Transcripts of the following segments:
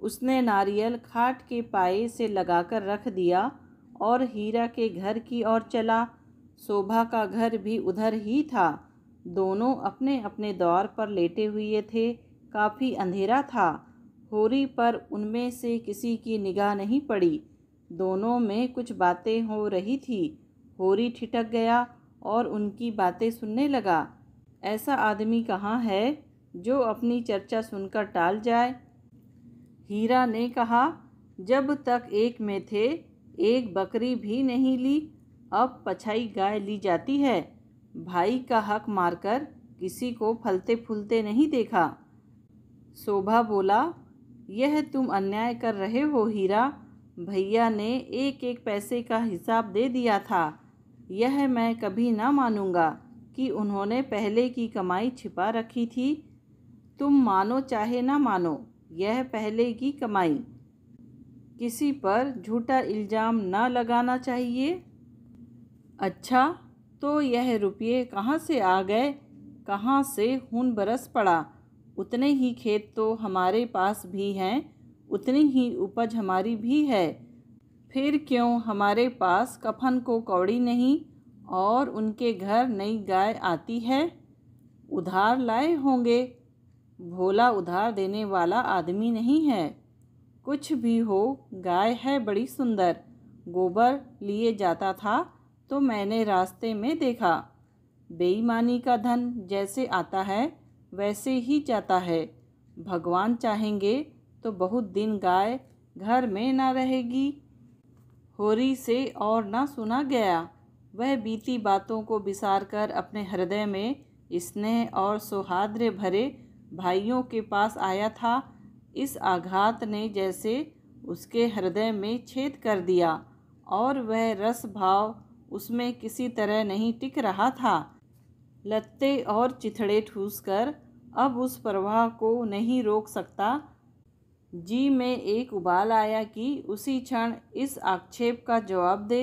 उसने नारियल खाट के पाए से लगाकर रख दिया और हीरा के घर की ओर चला। शोभा का घर भी उधर ही था। दोनों अपने अपने द्वार पर लेटे हुए थे। काफ़ी अंधेरा था। होरी पर उनमें से किसी की निगाह नहीं पड़ी। दोनों में कुछ बातें हो रही थी। होरी ठिठक गया और उनकी बातें सुनने लगा। ऐसा आदमी कहाँ है जो अपनी चर्चा सुनकर टाल जाए। हीरा ने कहा, जब तक एक में थे एक बकरी भी नहीं ली, अब पछाई गाय ली जाती है। भाई का हक मारकर किसी को फलते फूलते नहीं देखा। शोभा बोला, यह तुम अन्याय कर रहे हो हीरा। भैया ने एक एक पैसे का हिसाब दे दिया था। यह मैं कभी ना मानूंगा कि उन्होंने पहले की कमाई छिपा रखी थी। तुम मानो चाहे ना मानो, यह पहले की कमाई। किसी पर झूठा इल्ज़ाम ना लगाना चाहिए। अच्छा, तो यह रुपये कहाँ से आ गए? कहाँ से खून बरस पड़ा? उतने ही खेत तो हमारे पास भी हैं, उतनी ही उपज हमारी भी है। फिर क्यों हमारे पास कफन को कौड़ी नहीं और उनके घर नई गाय आती है? उधार लाए होंगे। भोला उधार देने वाला आदमी नहीं है। कुछ भी हो, गाय है बड़ी सुंदर। गोबर लिए जाता था तो मैंने रास्ते में देखा। बेईमानी का धन जैसे आता है वैसे ही जाता है। भगवान चाहेंगे तो बहुत दिन गाय घर में ना रहेगी। होरी से और ना सुना गया। वह बीती बातों को बिसारकर अपने हृदय में स्नेह और सौहार्द भरे भाइयों के पास आया था। इस आघात ने जैसे उसके हृदय में छेद कर दिया और वह रस भाव उसमें किसी तरह नहीं टिक रहा था। लत्ते और चिथड़े ठूसकर अब उस प्रवाह को नहीं रोक सकता। जी में एक उबाल आया कि उसी क्षण इस आक्षेप का जवाब दे,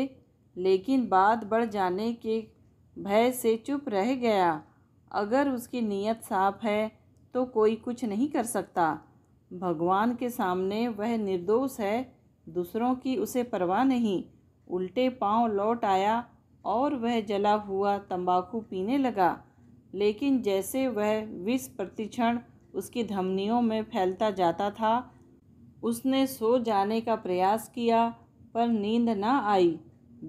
लेकिन बात बढ़ जाने के भय से चुप रह गया। अगर उसकी नीयत साफ है तो कोई कुछ नहीं कर सकता। भगवान के सामने वह निर्दोष है। दूसरों की उसे परवाह नहीं। उल्टे पांव लौट आया और वह जला हुआ तंबाकू पीने लगा। लेकिन जैसे वह विष प्रतिक्षण उसकी धमनियों में फैलता जाता था, उसने सो जाने का प्रयास किया पर नींद न आई।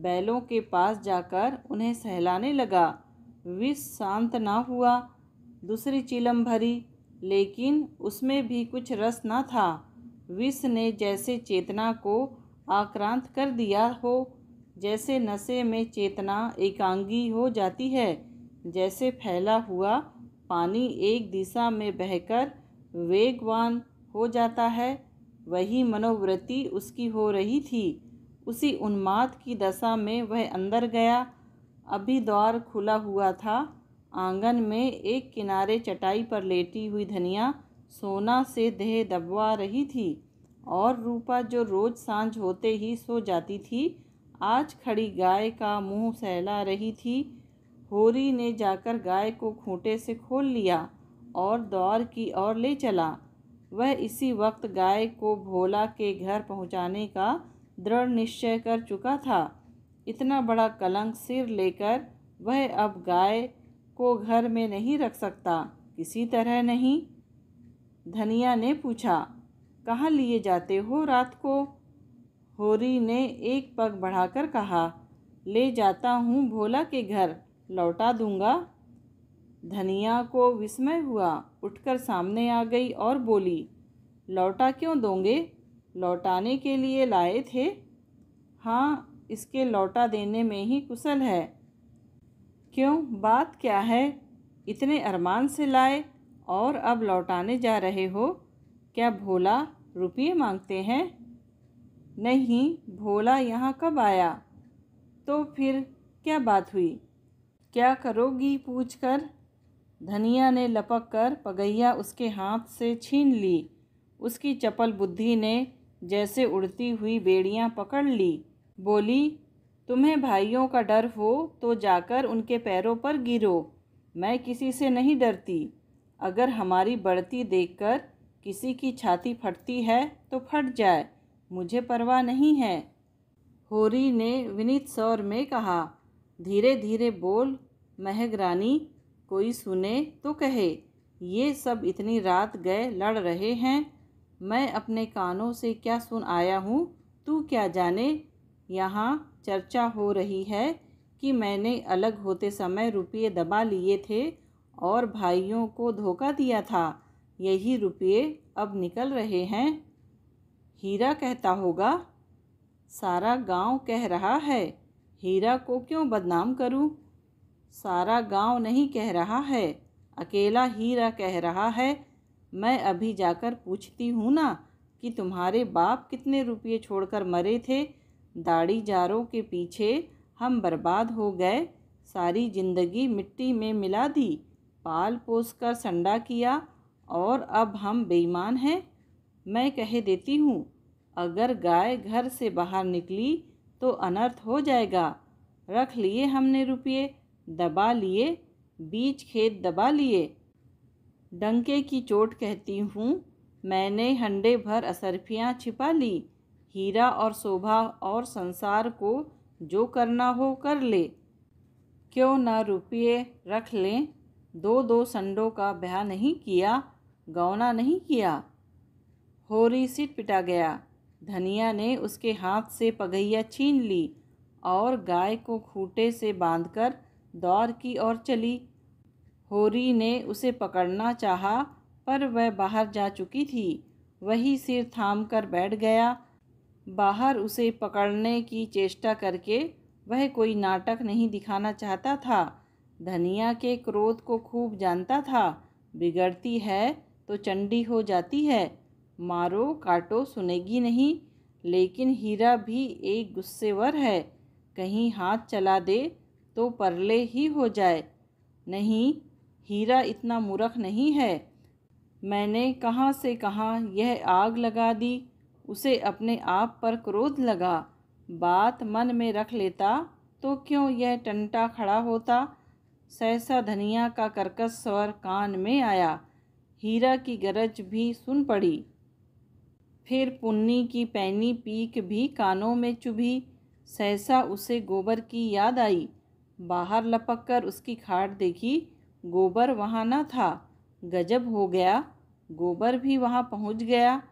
बैलों के पास जाकर उन्हें सहलाने लगा। विष शांत न हुआ। दूसरी चिलम भरी, लेकिन उसमें भी कुछ रस न था। विष ने जैसे चेतना को आक्रांत कर दिया हो, जैसे नशे में चेतना एकांगी हो जाती है, जैसे फैला हुआ पानी एक दिशा में बहकर वेगवान हो जाता है, वही मनोवृत्ति उसकी हो रही थी। उसी उन्माद की दशा में वह अंदर गया। अभी द्वार खुला हुआ था। आंगन में एक किनारे चटाई पर लेटी हुई धनिया सोना से देह दबवा रही थी और रूपा, जो रोज सांझ होते ही सो जाती थी, आज खड़ी गाय का मुंह सहला रही थी। होरी ने जाकर गाय को खूंटे से खोल लिया और द्वार की ओर ले चला। वह इसी वक्त गाय को भोला के घर पहुंचाने का दृढ़ निश्चय कर चुका था। इतना बड़ा कलंक सिर लेकर वह अब गाय को घर में नहीं रख सकता, किसी तरह नहीं। धनिया ने पूछा, कहाँ लिए जाते हो रात को? होरी ने एक पग बढ़ाकर कहा, ले जाता हूँ भोला के घर, लौटा दूंगा। धनिया को विस्मय हुआ। उठकर सामने आ गई और बोली, लौटा क्यों दोगे? लौटाने के लिए लाए थे। हाँ, इसके लौटा देने में ही कुशल है। क्यों, बात क्या है? इतने अरमान से लाए और अब लौटाने जा रहे हो? क्या भोला रुपये मांगते हैं? नहीं, भोला यहाँ कब आया? तो फिर क्या बात हुई? क्या करोगी पूछकर? धनिया ने लपक कर पगैया उसके हाथ से छीन ली। उसकी चपल बुद्धि ने जैसे उड़ती हुई बेड़ियां पकड़ ली। बोली, तुम्हें भाइयों का डर हो तो जाकर उनके पैरों पर गिरो। मैं किसी से नहीं डरती। अगर हमारी बढ़ती देखकर किसी की छाती फटती है तो फट जाए, मुझे परवाह नहीं है। होरी ने विनीत स्वर में कहा। धीरे धीरे बोल महक रानी, कोई सुने तो कहे ये सब इतनी रात गए लड़ रहे हैं। मैं अपने कानों से क्या सुन आया हूँ, तू क्या जाने। यहाँ चर्चा हो रही है कि मैंने अलग होते समय रुपये दबा लिए थे और भाइयों को धोखा दिया था। यही रुपये अब निकल रहे हैं। हीरा कहता होगा। सारा गांव कह रहा है। हीरा को क्यों बदनाम करूं? सारा गांव नहीं कह रहा है, अकेला हीरा कह रहा है। मैं अभी जाकर पूछती हूँ ना कि तुम्हारे बाप कितने रुपये छोड़कर मरे थे। दाढ़ी जारों के पीछे हम बर्बाद हो गए, सारी जिंदगी मिट्टी में मिला दी, पाल पोस कर संडा किया और अब हम बेईमान हैं। मैं कह देती हूँ, अगर गाय घर से बाहर निकली तो अनर्थ हो जाएगा। रख लिए हमने रुपये, दबा लिए, बीज खेत दबा लिए। डंके की चोट कहती हूँ, मैंने हंडे भर असरफियाँ छिपा ली। हीरा और शोभा और संसार को जो करना हो कर ले। क्यों ना रुपये रख लें। दो दो संडों का ब्याह नहीं किया, गौना नहीं किया। होरी सिट पिटा गया। धनिया ने उसके हाथ से पगैया छीन ली और गाय को खूंटे से बांधकर द्वार की ओर चली। होरी ने उसे पकड़ना चाहा पर वह बाहर जा चुकी थी। वही सिर थाम कर बैठ गया। बाहर उसे पकड़ने की चेष्टा करके वह कोई नाटक नहीं दिखाना चाहता था। धनिया के क्रोध को खूब जानता था। बिगड़ती है तो चंडी हो जाती है, मारो काटो सुनेगी नहीं। लेकिन हीरा भी एक गुस्सेवर है, कहीं हाथ चला दे तो परले ही हो जाए। नहीं, हीरा इतना मूर्ख नहीं है। मैंने कहाँ से कहाँ यह आग लगा दी। उसे अपने आप पर क्रोध लगा। बात मन में रख लेता तो क्यों यह टंटा खड़ा होता। सहसा धनिया का कर्कश स्वर कान में आया। हीरा की गरज भी सुन पड़ी। फिर पुन्नी की पैनी पीक भी कानों में चुभी। सहसा उसे गोबर की याद आई। बाहर लपककर उसकी खाट देखी, गोबर वहाँ न था। गजब हो गया, गोबर भी वहाँ पहुँच गया।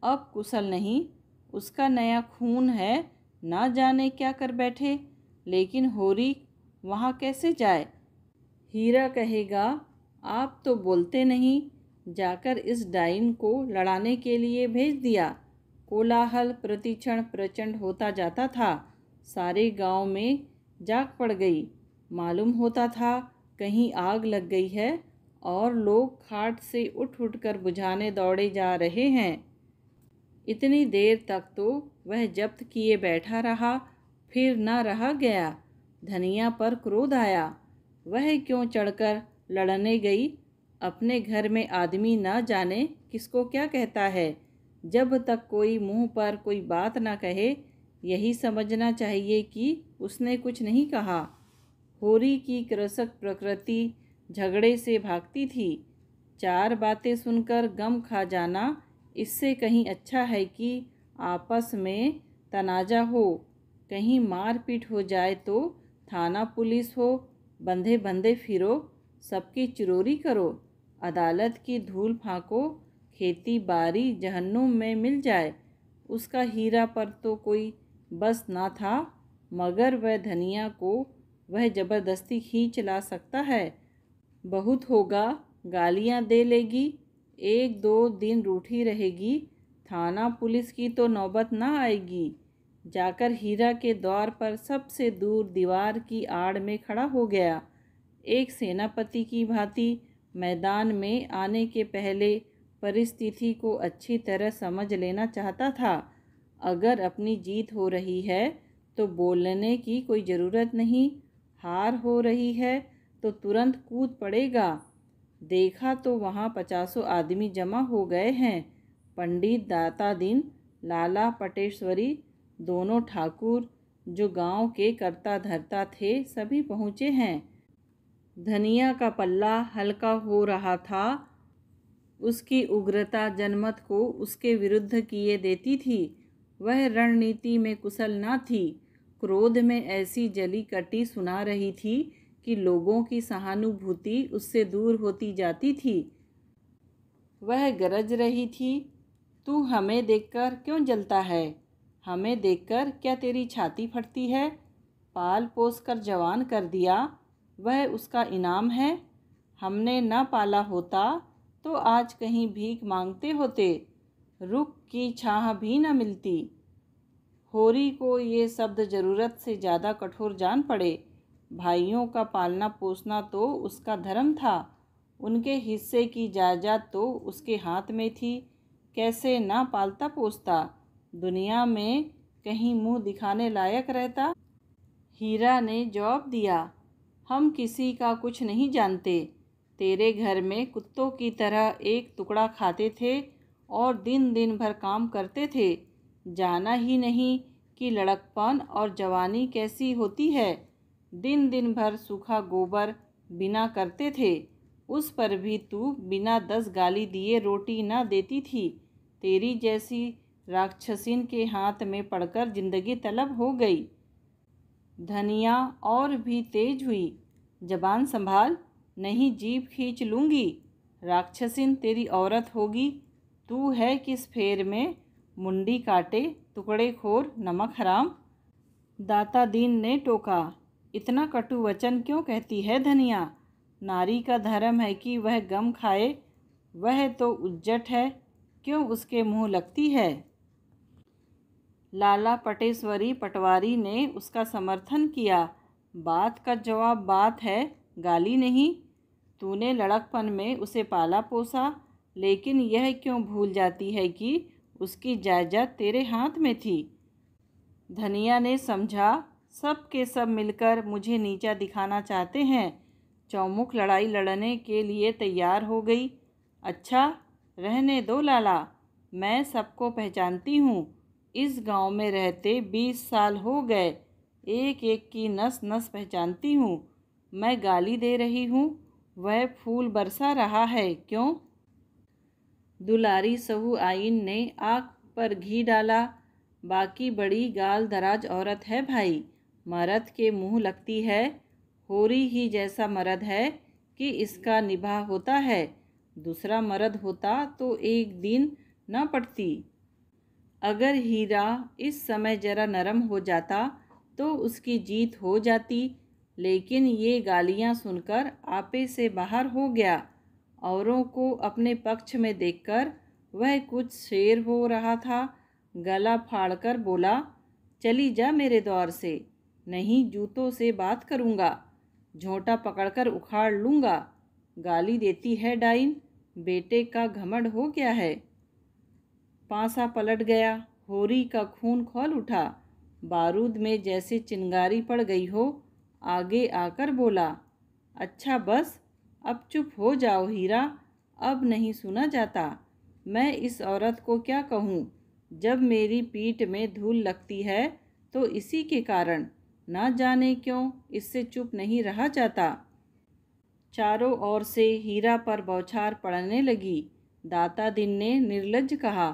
अब कुशल नहीं, उसका नया खून है, ना जाने क्या कर बैठे। लेकिन होरी वहाँ कैसे जाए। हीरा कहेगा, आप तो बोलते नहीं, जाकर इस डाइन को लड़ाने के लिए भेज दिया। कोलाहल प्रतिक्षण प्रचंड होता जाता था। सारे गांव में जाग पड़ गई। मालूम होता था कहीं आग लग गई है और लोग खाट से उठ उठकर बुझाने दौड़े जा रहे हैं। इतनी देर तक तो वह जब्त किए बैठा रहा, फिर न रहा गया। धनिया पर क्रोध आया। वह क्यों चढ़कर लड़ने गई। अपने घर में आदमी न जाने किसको क्या कहता है। जब तक कोई मुंह पर कोई बात ना कहे, यही समझना चाहिए कि उसने कुछ नहीं कहा। होरी की कृषक प्रकृति झगड़े से भागती थी। चार बातें सुनकर गम खा जाना इससे कहीं अच्छा है कि आपस में तनाजा हो। कहीं मारपीट हो जाए तो थाना पुलिस हो, बंधे बंधे फिरो, सबकी चिरोरी करो, अदालत की धूल फांको, खेती बाड़ी जहन्नुम में मिल जाए। उसका हीरा पर तो कोई बस ना था, मगर वह धनिया को वह ज़बरदस्ती खींच ला सकता है। बहुत होगा, गालियाँ दे लेगी, एक दो दिन रूठी रहेगी, थाना पुलिस की तो नौबत ना आएगी। जाकर हीरा के द्वार पर सबसे दूर दीवार की आड़ में खड़ा हो गया। एक सेनापति की भांति मैदान में आने के पहले परिस्थिति को अच्छी तरह समझ लेना चाहता था। अगर अपनी जीत हो रही है तो बोलने की कोई ज़रूरत नहीं, हार हो रही है तो तुरंत कूद पड़ेगा। देखा तो वहाँ 50 आदमी जमा हो गए हैं। पंडित दाता दिन, लाला पटेश्वरी, दोनों ठाकुर जो गांव के कर्ता धर्ता थे, सभी पहुँचे हैं। धनिया का पल्ला हल्का हो रहा था उसकी उग्रता जनमत को उसके विरुद्ध किए देती थी। वह रणनीति में कुशल न थी, क्रोध में ऐसी जली कटी सुना रही थी कि लोगों की सहानुभूति उससे दूर होती जाती थी। वह गरज रही थी, तू हमें देखकर क्यों जलता है? हमें देखकर क्या तेरी छाती फटती है? पाल पोस कर जवान कर दिया, वह उसका इनाम है। हमने न पाला होता तो आज कहीं भीख मांगते होते, रुख की छाह भी न मिलती। होरी को ये शब्द ज़रूरत से ज़्यादा कठोर जान पड़े। भाइयों का पालना पोसना तो उसका धर्म था, उनके हिस्से की जायदाद तो उसके हाथ में थी। कैसे ना पालता पोसता, दुनिया में कहीं मुंह दिखाने लायक रहता। हीरा ने जवाब दिया, हम किसी का कुछ नहीं जानते। तेरे घर में कुत्तों की तरह एक टुकड़ा खाते थे और दिन दिन भर काम करते थे। जाना ही नहीं कि लड़कपन और जवानी कैसी होती है। दिन दिन भर सूखा गोबर बिना करते थे, उस पर भी तू बिना 10 गाली दिए रोटी न देती थी। तेरी जैसी राक्षसीन के हाथ में पड़कर जिंदगी तलब हो गई। धनिया और भी तेज हुई, जबान संभाल, नहीं जीभ खींच लूँगी। राक्षसीन तेरी औरत होगी, तू है किस फेर में? मुंडी काटे, टुकड़े खोर, नमक हराम। दाता दीन ने टोका, इतना कटु वचन क्यों कहती है धनिया? नारी का धर्म है कि वह गम खाए। वह तो उज्जट है, क्यों उसके मुंह लगती है? लाला पटेश्वरी पटवारी ने उसका समर्थन किया। बात का जवाब बात है, गाली नहीं। तूने लड़कपन में उसे पाला पोसा, लेकिन यह क्यों भूल जाती है कि उसकी जायदाद तेरे हाथ में थी? धनिया ने समझा, सब के सब मिलकर मुझे नीचा दिखाना चाहते हैं। चौमुख लड़ाई लड़ने के लिए तैयार हो गई। अच्छा, रहने दो लाला, मैं सबको पहचानती हूँ। इस गांव में रहते 20 साल हो गए, एक एक की नस नस पहचानती हूँ। मैं गाली दे रही हूँ, वह फूल बरसा रहा है, क्यों? दुलारी सहू आइन ने आँख पर घी डाला। बाकी बड़ी गाल दराज औरत है भाई, मर्द के मुंह लगती है। होरी ही जैसा मर्द है कि इसका निभाह होता है। दूसरा मर्द होता तो एक दिन न पड़ती। अगर हीरा इस समय जरा नरम हो जाता तो उसकी जीत हो जाती, लेकिन ये गालियाँ सुनकर आपे से बाहर हो गया। औरों को अपने पक्ष में देखकर वह कुछ शेर हो रहा था। गला फाड़कर बोला, चली जा मेरे द्वार से, नहीं जूतों से बात करूँगा, झोंटा पकड़कर उखाड़ लूँगा। गाली देती है डाइन, बेटे का घमंड हो गया है। पांसा पलट गया, होरी का खून खौल उठा, बारूद में जैसे चिंगारी पड़ गई हो। आगे आकर बोला, अच्छा बस, अब चुप हो जाओ हीरा, अब नहीं सुना जाता। मैं इस औरत को क्या कहूँ? जब मेरी पीठ में धूल लगती है तो इसी के कारण, ना जाने क्यों इससे चुप नहीं रहा जाता। चारों ओर से हीरा पर बौछार पड़ने लगी। दाता दिन ने निर्लज्ज कहा,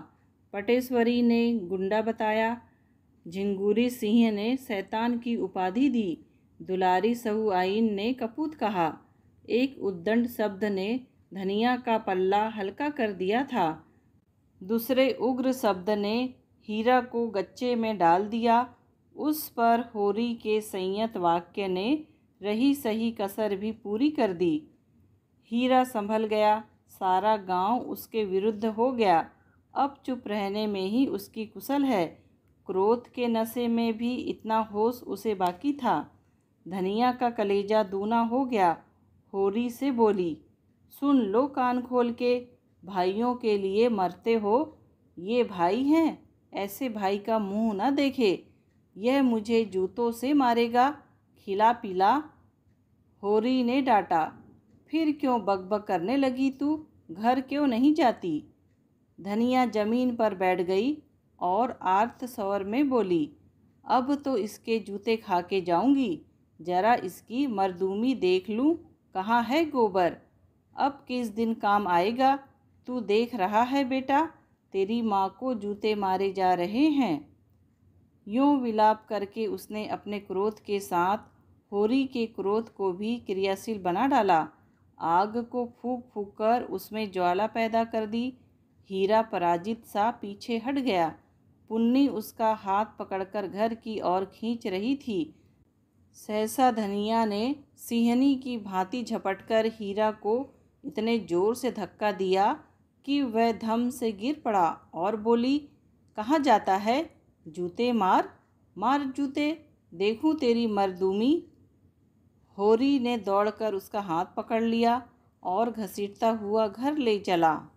पटेश्वरी ने गुंडा बताया, झिंगूरी सिंह ने शैतान की उपाधि दी, दुलारी सहू आइन ने कपूत कहा। एक उद्दंड शब्द ने धनिया का पल्ला हल्का कर दिया था। दूसरे उग्र शब्द ने हीरा को गच्चे में डाल दिया। उस पर होरी के संयत वाक्य ने रही सही कसर भी पूरी कर दी। हीरा संभल गया, सारा गांव उसके विरुद्ध हो गया। अब चुप रहने में ही उसकी कुशल है। क्रोध के नशे में भी इतना होश उसे बाकी था। धनिया का कलेजा दूना हो गया। होरी से बोली, सुन लो कान खोल के, भाइयों के लिए मरते हो। ये भाई हैं, ऐसे भाई का मुंह न देखे। यह मुझे जूतों से मारेगा, खिला पिला। होरी ने डांटा, फिर क्यों बकबक करने लगी तू? घर क्यों नहीं जाती? धनिया जमीन पर बैठ गई और आर्त स्वर में बोली, अब तो इसके जूते खा के जाऊंगी। जरा इसकी मर्दूमी देख लूं, कहाँ है गोबर? अब किस दिन काम आएगा? तू देख रहा है बेटा, तेरी माँ को जूते मारे जा रहे हैं। यूं विलाप करके उसने अपने क्रोध के साथ होरी के क्रोध को भी क्रियाशील बना डाला। आग को फूंक फूंक कर उसमें ज्वाला पैदा कर दी। हीरा पराजित सा पीछे हट गया। पुन्नी उसका हाथ पकड़कर घर की ओर खींच रही थी। सहसा धनिया ने सिंहनी की भांति झपटकर हीरा को इतने जोर से धक्का दिया कि वह धम से गिर पड़ा और बोली, कहाँ जाता है? जूते मार, मार जूते, देखूं तेरी मर्दूमी। होरी ने दौड़कर उसका हाथ पकड़ लिया और घसीटता हुआ घर ले चला।